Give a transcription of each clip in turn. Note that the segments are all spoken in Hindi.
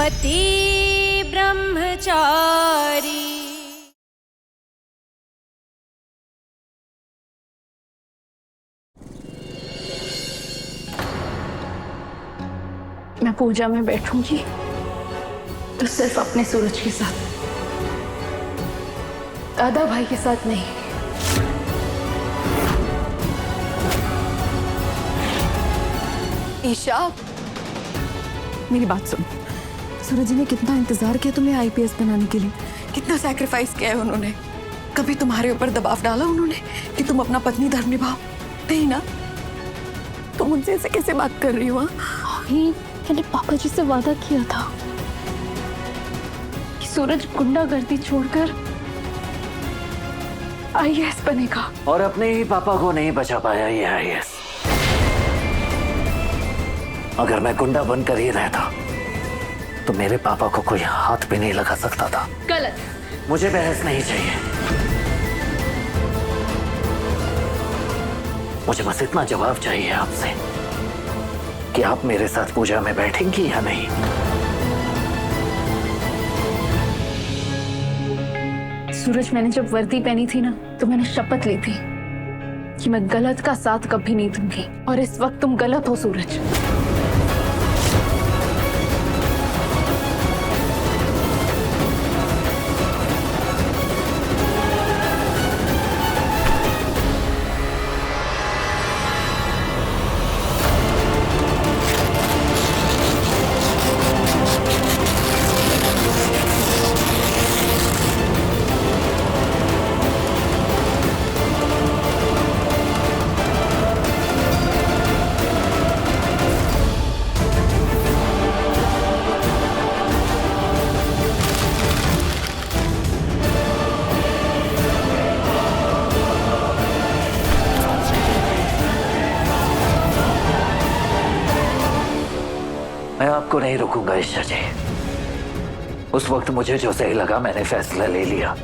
पति ब्रह्मचारी। मैं पूजा में बैठूंगी तो सिर्फ अपने सूरज के साथ, दादा भाई के साथ नहीं। ईशा, मेरी बात सुन। सूरज जी ने कितना इंतजार किया तुम्हें आईपीएस बनाने के लिए, कितना सैक्रिफाइस किया है उन्होंने। कभी तुम्हारे ऊपर दबाव डाला उन्होंने कि तुम अपना पत्नी धर्म निभाओ? नहीं ना। तुम उनसे ऐसे कैसे बात कर रही हो? मैंने पापा जी से वादा किया था कि सूरज गुंडागर्दी छोड़कर आईएएस बनेगा। और अपने ही पापा को नहीं बचा पाया ये आईएएस। अगर मैं गुंडा बनकर ही रहता तो मेरे पापा को कोई हाथ भी नहीं लगा सकता था। गलत। मुझे बहस नहीं चाहिए। मुझे बस इतना जवाब चाहिए आपसे कि आप मेरे साथ पूजा में बैठेंगी या नहीं। सूरज, मैंने जब वर्दी पहनी थी ना तो मैंने शपथ ली थी कि मैं गलत का साथ कभी नहीं दूंगी, और इस वक्त तुम गलत हो सूरज। मैं आपको नहीं रोकूंगा ईशा जी। उस वक्त मुझे जो सही लगा मैंने फैसला ले लिया।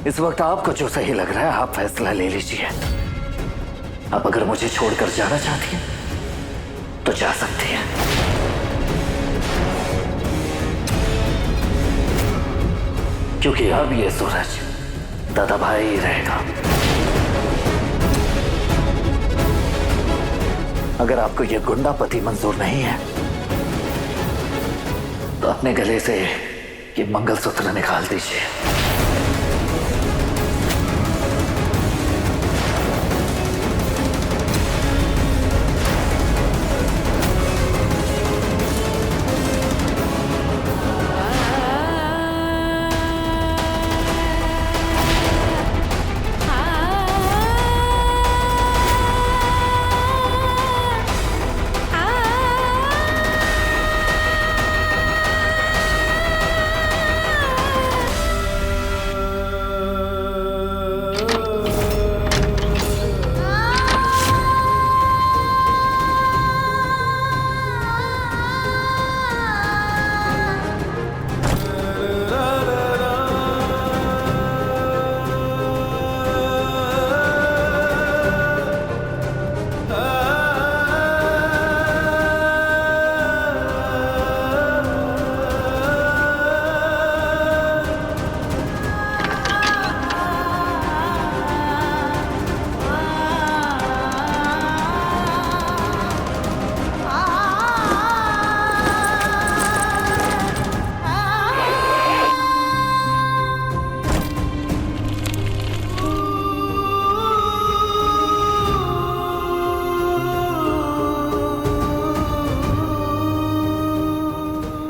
इस वक्त आपको जो सही लग रहा है आप फैसला ले लीजिए। आप अगर मुझे छोड़कर जाना चाहती हैं तो जा सकती हैं। क्योंकि अब ये सूरज दादा भाई ही रहेगा। अगर आपको ये गुंडा पति मंजूर नहीं है तो अपने गले से ये मंगलसूत्र निकाल दीजिए।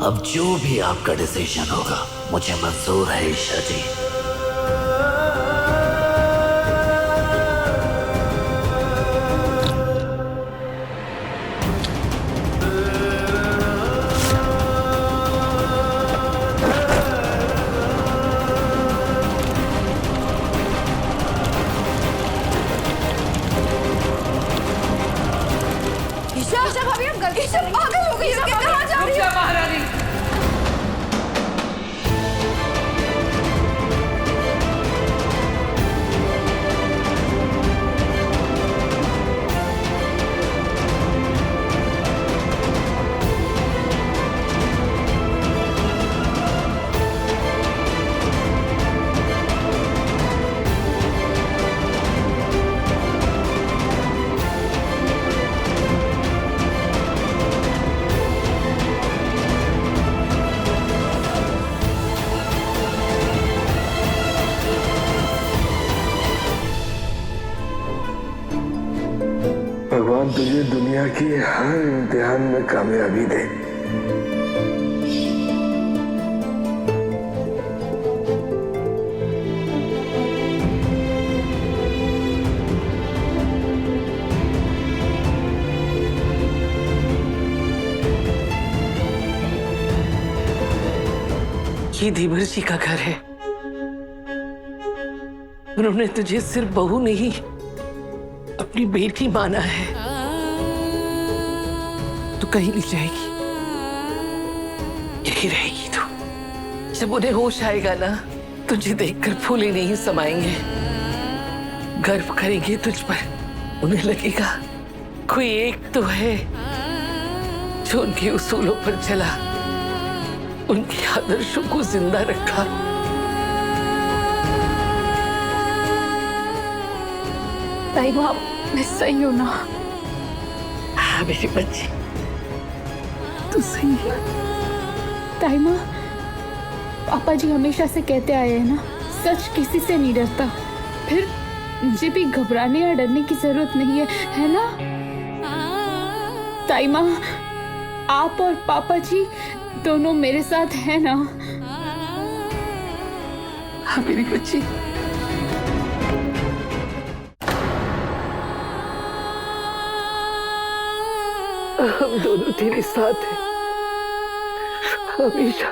अब जो भी आपका डिसीजन होगा मुझे मंजूर है ईशा जी। ईशा भाभी, हम गलती से पागल हो गई। कहाँ जा रही हो? महारानी, दुनिया की हर इम्तिहान में कामयाबी दे। ये धीवर जी का घर है। उन्होंने तुझे सिर्फ बहू नहीं, अपनी बेटी माना है। तू कहीं नहीं जाएगी, यही रहेगी तू। जब उन्हें होश आएगा ना, तुझे देखकर फूले नहीं समाएंगे, गर्व करेंगे तुझ पर। उन्हें लगेगा कोई एक तो है जो उनके उसूलों पर चला, उनके आदर्शों को जिंदा रखा। ताई माँ, मैं सही हूँ ना? हाँ मेरी बच्ची, तू सही है। ताई माँ, पापा जी हमेशा से कहते आए हैं ना, सच किसी से नहीं डरता। फिर मुझे भी घबराने या डरने की जरूरत नहीं है, है ना? ताई माँ, आप और पापा जी दोनों मेरे साथ हैं ना? हाँ मेरी बच्ची। हम दोनों तेरे साथ हैं हमेशा।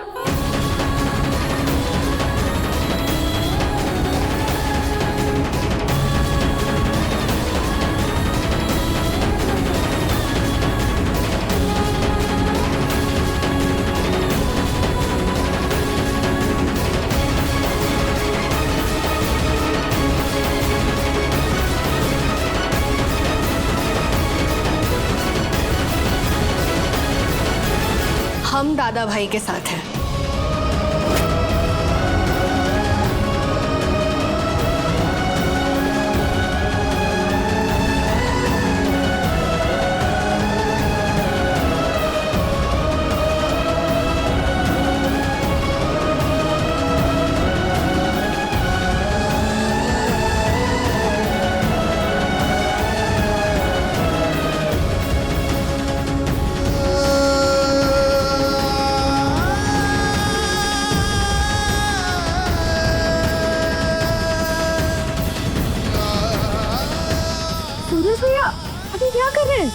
हम दादा भाई के साथ हैं। क्या कर रहे हैं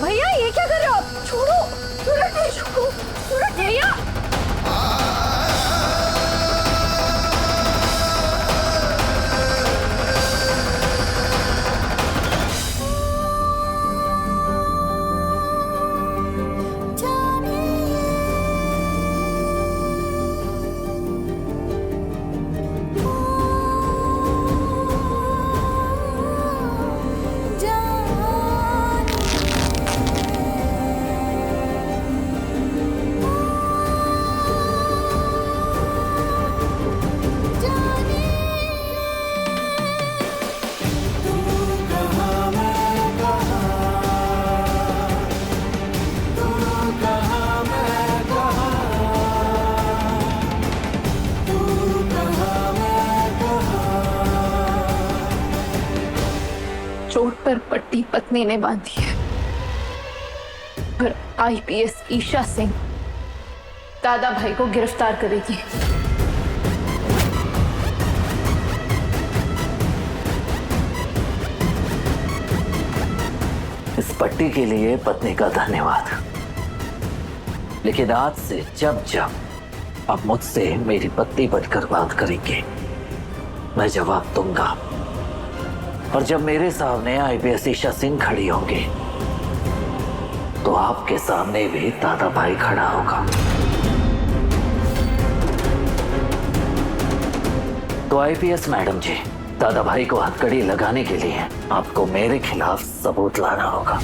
भैया? ये क्या कर रहे हो आप? छोड़ो, सूरज नहीं, छोड़ो सूरज भैया। चोट पर पट्टी पत्नी ने बांधी है, पर आईपीएस ईशा सिंह दादा भाई को गिरफ्तार करेगी। इस पट्टी के लिए पत्नी का धन्यवाद, लेकिन आज से जब जब आप मुझसे मेरी पत्नी बनकर बात करेंगे, मैं जवाब दूंगा। और जब मेरे सामने आईपीएस ईशा सिंह खड़ी होंगी, तो आपके सामने भी दादा भाई खड़ा होगा। तो आईपीएस मैडम जी, दादा भाई को हथकड़ी लगाने के लिए आपको मेरे खिलाफ सबूत लाना होगा।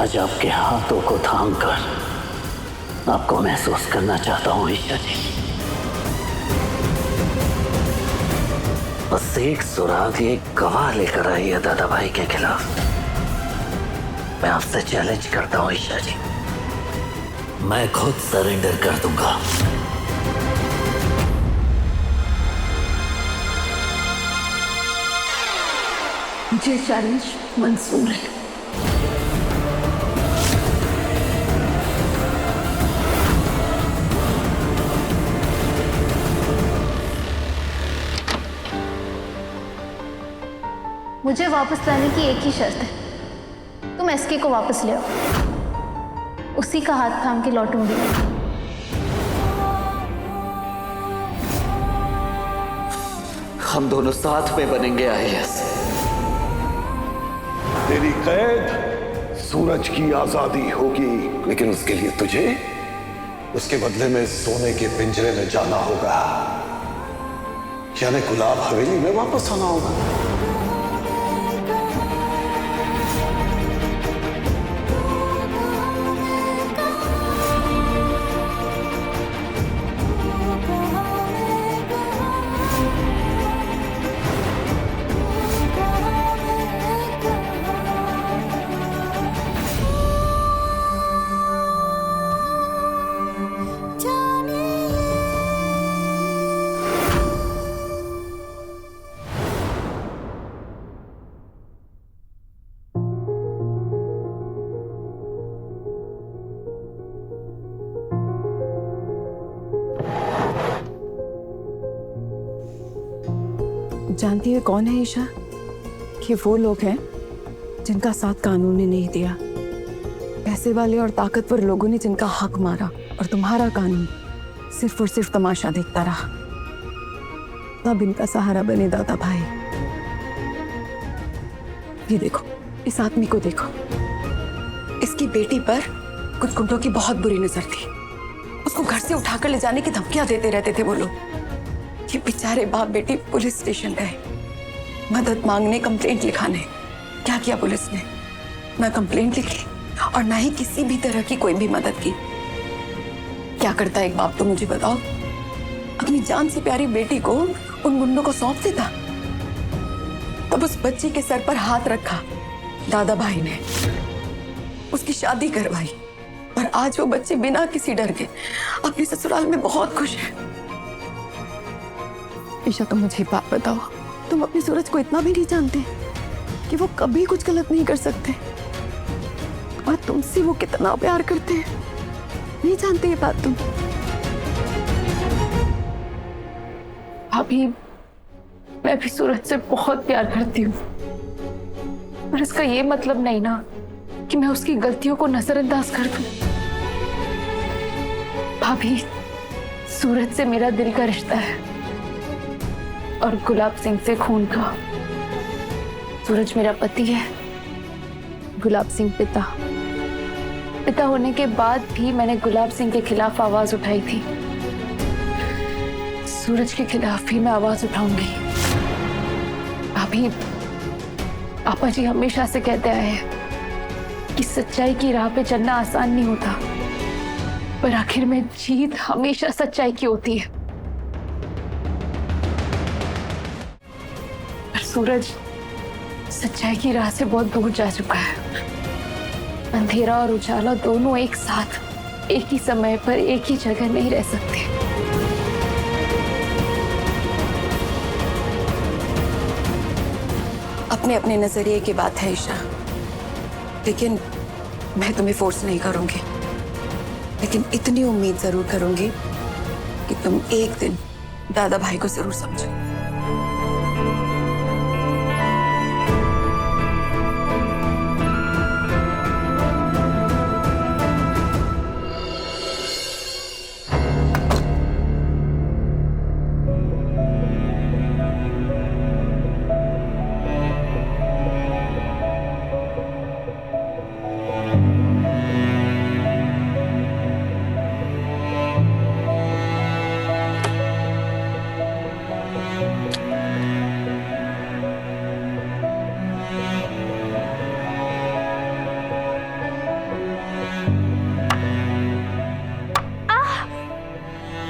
आज आपके हाथों को थामकर आपको महसूस करना चाहता हूं ईशा जी। बस एक सुराग, एक गवाह लेकर आई है दादा भाई के खिलाफ। मैं आपसे चैलेंज करता हूं ईशा जी, मैं खुद सरेंडर कर दूंगा। मुझे चैलेंज मंजूर है। मुझे वापस लाने की एक ही शर्त है, तुम एसके को वापस ले आओ। उसी का हाथ थाम के लौटूंगी। हम दोनों साथ में बनेंगे आईएएस। तेरी कैद सूरज की आजादी होगी, लेकिन उसके लिए तुझे उसके बदले में सोने के पिंजरे में जाना होगा, यानी गुलाब हवेली में वापस आना होगा। जानती है कौन है ईशा? कि वो लोग हैं जिनका साथ कानून ने नहीं दिया, पैसे वाले और ताकतवर लोगों ने जिनका हक मारा, और तुम्हारा कानून सिर्फ और सिर्फ तमाशा देखता रहा। तब इनका सहारा बने दादा भाई। ये देखो, इस आदमी को देखो, इसकी बेटी पर कुछ गुंडों की बहुत बुरी नजर थी। उसको घर से उठाकर ले जाने की धमकियां देते रहते थे वो लोग। ये बेचारे बाप बेटी पुलिस स्टेशन गए मदद मांगने, कंप्लेंट लिखाने। क्या किया पुलिस ने? ना कंप्लेंट लिखी और ना ही किसी भी तरह की कोई भी मदद की। क्या करता एक बाप, तो मुझे बताओ? अपनी जान से प्यारी बेटी को उन गुंडों को सौंप देता। तब उस बच्ची के सर पर हाथ रखा दादा भाई ने, उसकी शादी करवाई, और आज वो बच्चे बिना किसी डर के अपने ससुराल में बहुत खुश है। ईशा, तुम मुझे एक बात बताओ, तुम अपने सूरज को इतना भी नहीं जानते कि वो कभी कुछ गलत नहीं कर सकते, और तुमसे वो कितना प्यार करते हैं? नहीं जानते ये बात तुम? अभी मैं भी सूरज से बहुत प्यार करती हूँ, पर इसका ये मतलब नहीं ना कि मैं उसकी गलतियों को नजरअंदाज कर दूं। भाभी, सूरज से मेरा दिल का रिश्ता है और गुलाब सिंह से खून का। सूरज मेरा पति है, गुलाब सिंह पिता। पिता होने के बाद भी मैंने गुलाब सिंह के खिलाफ आवाज उठाई थी। सूरज के खिलाफ भी मैं आवाज उठाऊंगी। अभी पापा जी हमेशा से कहते आए हैं कि सच्चाई की राह पे चलना आसान नहीं होता, पर आखिर में जीत हमेशा सच्चाई की होती है। पर सूरज सच्चाई की राह से बहुत दूर जा चुका है। अंधेरा और उजाला दोनों एक साथ एक ही समय पर एक ही जगह नहीं रह सकते। अपने अपने नजरिए की बात है ईशा, लेकिन मैं तुम्हें फोर्स नहीं करूंगी, लेकिन इतनी उम्मीद जरूर करूंगी कि तुम एक दिन दादा भाई को जरूर समझो।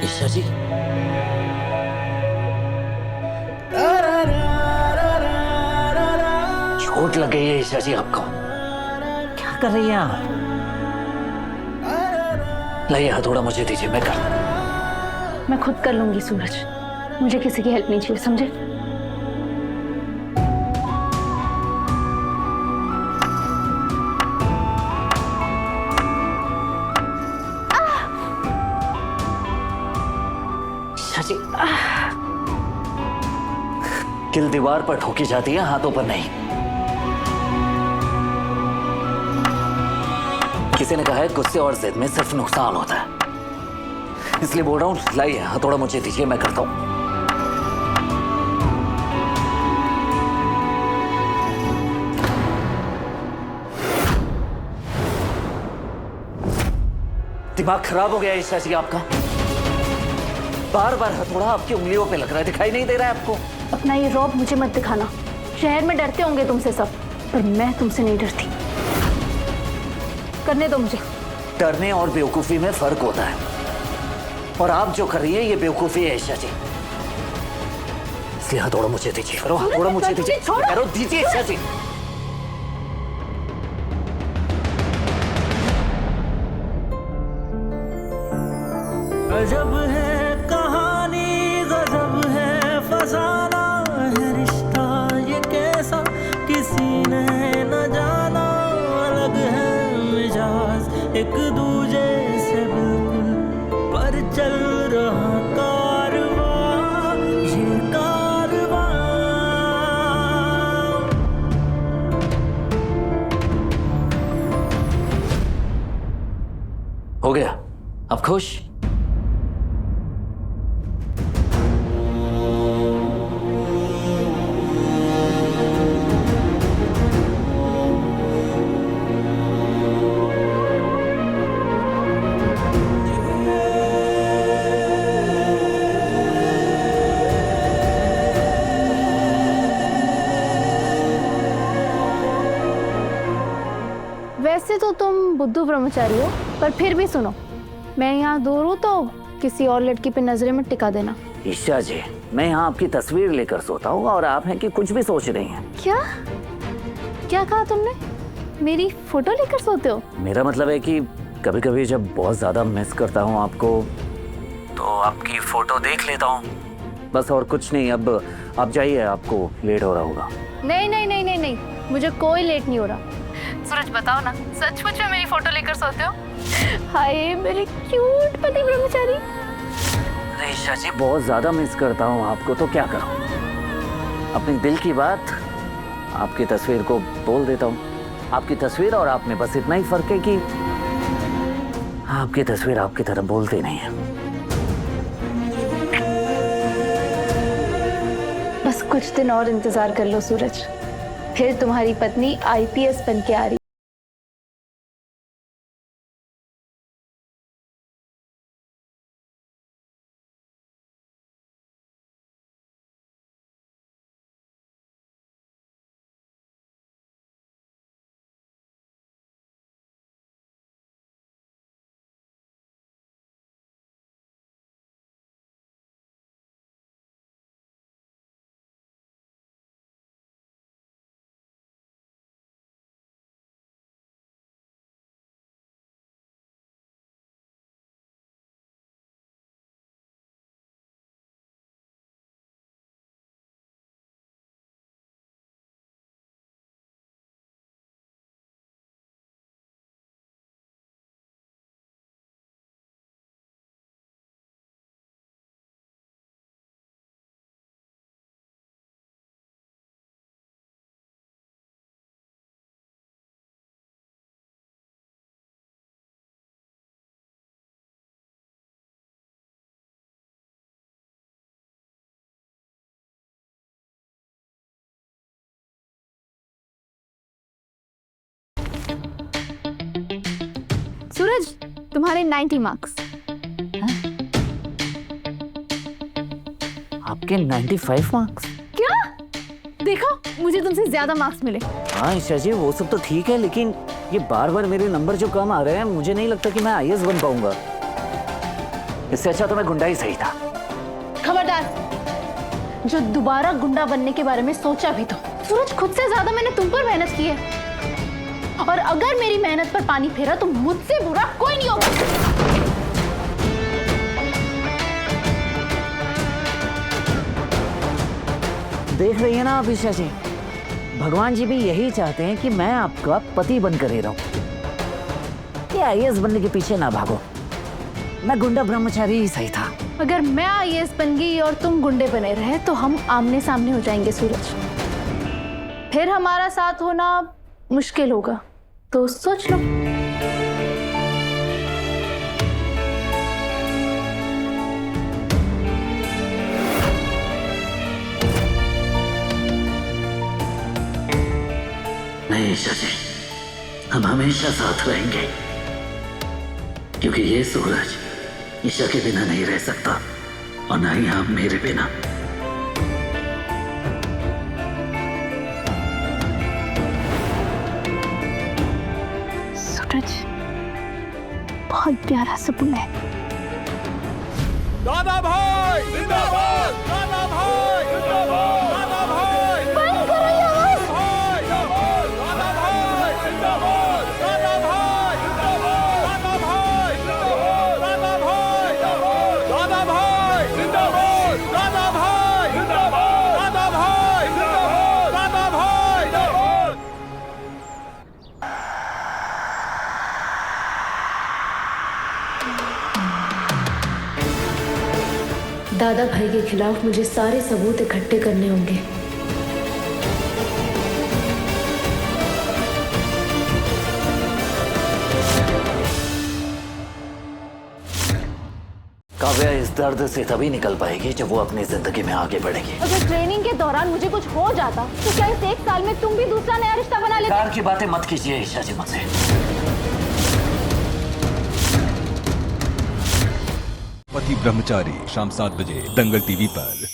ईशा जी, चोट लग गई है ईशा जी आपको। क्या कर रही हैं आप? लाइए हथौड़ा मुझे दीजिए, मैं कर। मैं खुद कर लूंगी सूरज, मुझे किसी की हेल्प नहीं चाहिए, समझे? किल दीवार पर ठोकी जाती है, हाथों पर नहीं। किसी ने कहा है गुस्से और जिद में सिर्फ नुकसान होता है, इसलिए बोल रहा हूं लाइए हथौड़ा मुझे दीजिए, मैं करता हूं। दिमाग खराब हो गया ईशा जी आपका। बार बार हथौड़ा आपकी उंगलियों पे लग रहा है, दिखाई नहीं दे रहा है आपको? अपना ये रौब मुझे मत दिखाना। शहर में डरते होंगे तुमसे सब, पर मैं तुमसे नहीं डरती। करने दो मुझे। डरने और बेवकूफी में फर्क होता है, और आप जो कर रही है ये बेवकूफी है ईशा जी। इसलिए हथौड़ा मुझे दीजिए, हथौड़ा मुझे दीजिए, दीजिए ईशा जी। गजब है कहानी, गजब है फसाना है रिश्ता ये कैसा किसी ने न जाना। अलग है मिजाज एक दूजे से बिल्कुल, पर चल रहा कारवां ये कारवां। हो गया, अब खुश? वैसे तो तुम बुद्धू ब्रह्मचारी हो, पर फिर भी सुनो, मैं यहाँ दूर हूँ तो किसी और लड़की पे नजरें मत टिका देना। ईशा जी, मैं यहाँ आपकी तस्वीर लेकर सोता हूँ और आप हैं कि कुछ भी सोच रही हैं। क्या क्या कहा तुमने? मेरी फोटो लेकर सोते हो? मेरा मतलब है कि कभी कभी जब बहुत ज्यादा मिस करता हूँ आपको, तो आपकी फोटो देख लेता हूँ, बस और कुछ नहीं। अब आप जाइए, आपको लेट हो रहा होगा। नहीं नहीं नहीं नहीं नहीं, मुझे कोई लेट नहीं हो रहा। सूरज बताओ ना, सचमुच में मेरी फोटो लेकर सोते हो? हाय मेरे क्यूट पति ब्रह्मचारी। ईशा जी, बहुत ज्यादा मिस करता हूँ आपको, तो क्या करूँ? अपनी दिल की बात आपकी तस्वीर को बोल देता हूँ। आपकी तस्वीर और आप में बस इतना ही फर्क है कि आपकी तस्वीर आपकी तरह बोलती नहीं है। बस कुछ दिन और इंतजार कर लो सूरज, फिर तुम्हारी पत्नी आईपीएस बन के आ रही। सूरज, तुम्हारे 90 मार्क्स। आपके 95 मार्क्स? क्या? देखो, मुझे तुमसे ज्यादा मार्क्स मिले। हाँ ईशा जी, वो सब तो ठीक है, लेकिन ये बार बार मेरे नंबर जो कम आ रहे हैं, मुझे नहीं लगता कि मैं आईएएस बन पाऊंगा। इससे अच्छा तो मैं गुंडा ही सही था। खबरदार, जो दोबारा गुंडा बनने के बारे में सोचा भी तो। सूरज, खुद से ज्यादा मैंने तुम पर मेहनत की है, और अगर मेरी मेहनत पर पानी फेरा तो मुझसे बुरा कोई नहीं होगा। देख रही है ना आप ईशा जी, भगवान जी भी यही चाहते हैं कि मैं आपका पति बनकर ही रहूं, कि आईएएस बनने के पीछे ना भागो। मैं गुंडा ब्रह्मचारी ही सही था। अगर मैं आईएएस बन गई और तुम गुंडे बने रहे तो हम आमने सामने हो जाएंगे सूरज। फिर हमारा साथ होना मुश्किल होगा, तो सोच लो। नहीं ईशा जी, हम हमेशा साथ रहेंगे, क्योंकि ये सूरज ईशा के बिना नहीं रह सकता और ना ही आप मेरे बिना। सूरज बहुत प्यारा सपना है। दादा भाई जिंदाबाद, दादा भाई जिंदाबाद, दादा भाई बंद करो ये आवाज। दादा भाई जिंदाबाद, दादा भाई जिंदाबाद, दादा भाई जिंदाबाद, दादा भाई जिंदाबाद, दादा भाई जिंदाबाद, दादा भाई जिंदाबाद, दादा भाई जिंदाबाद, दादा भाई जिंदाबाद। दादा भाई के खिलाफ मुझे सारे सबूत इकट्ठे करने होंगे। काव्या इस दर्द से तभी निकल पाएगी जब वो अपनी जिंदगी में आगे बढ़ेगी। अगर ट्रेनिंग के दौरान मुझे कुछ हो जाता तो क्या इस 1 साल में तुम भी दूसरा नया रिश्ता बना लेते? कार की बातें मत कीजिए ईशा जी मुझसे। पति ब्रह्मचारी शाम 7 बजे दंगल टीवी पर।